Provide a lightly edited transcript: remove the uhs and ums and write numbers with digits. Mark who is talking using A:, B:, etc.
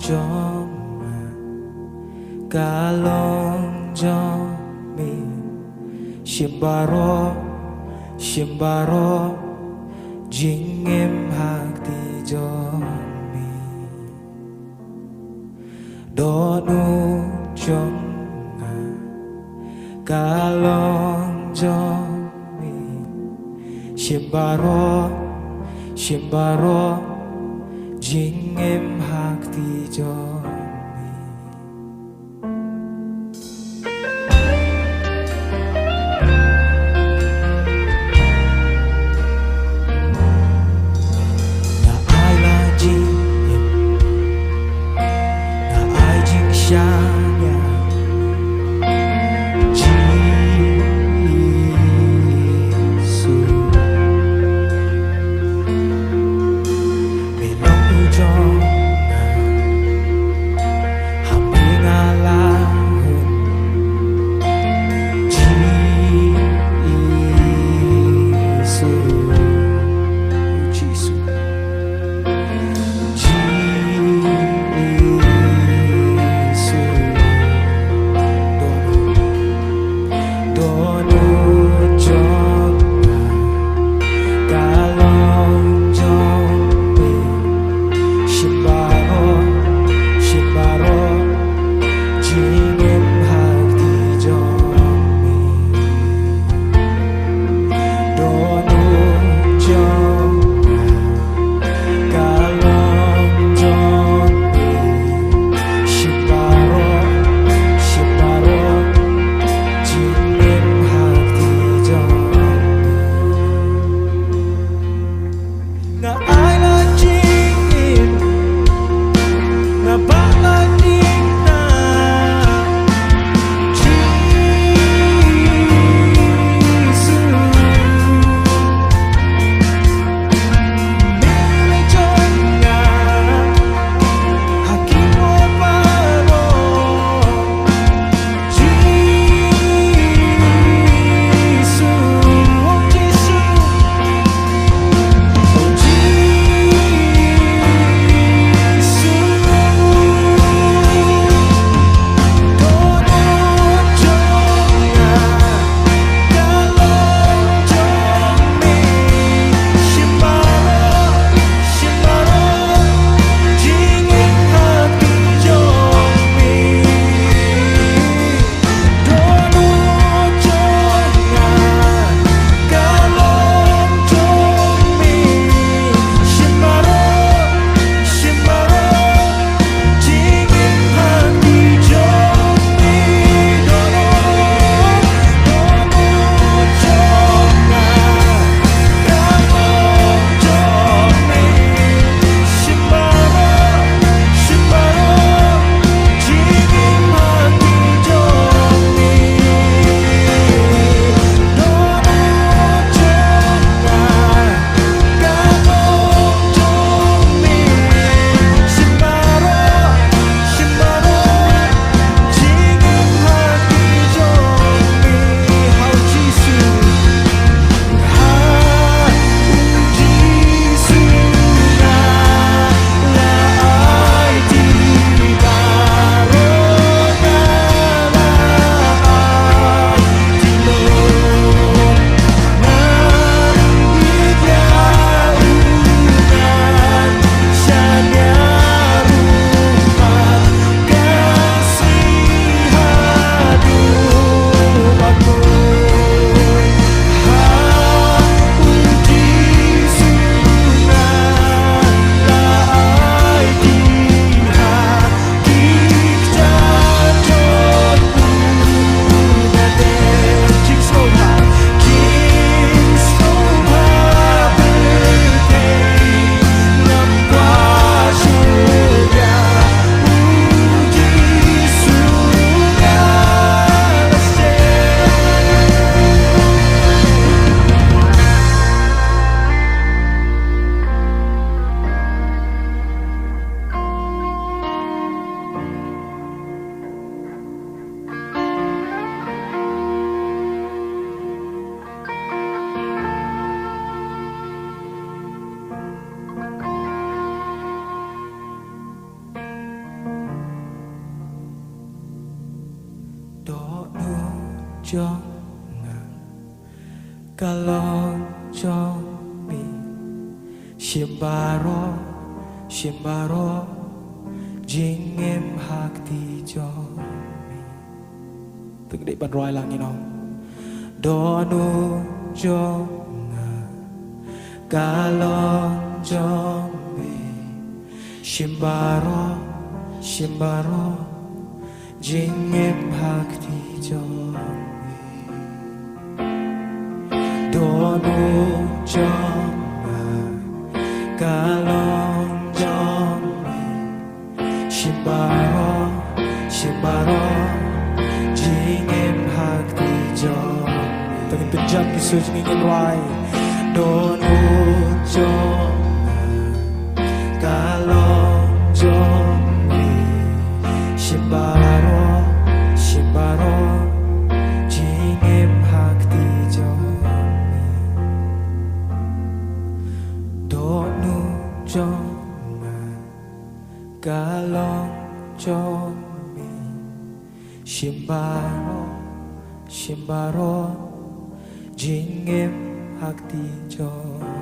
A: trong kalong jomi shimbaro jingim hakti jomi donu jong kalong jomi shimbaro jingim hakti jomi cho ngàn kalon cho mi shimbaro jing em hakti cho mi từng để bàn roi lang như nó do nu cho ngàn kalon cho mi shimbaro jing em hakti cho Donu jomba kalong jombi shimbaro jing em hakti jombi Tengin penjam kisu jingin wai Donu jomba kalong jombi shimbaro jing em hakti jombi Donu jomba kalong jombi shimbaro jing em hakti jombi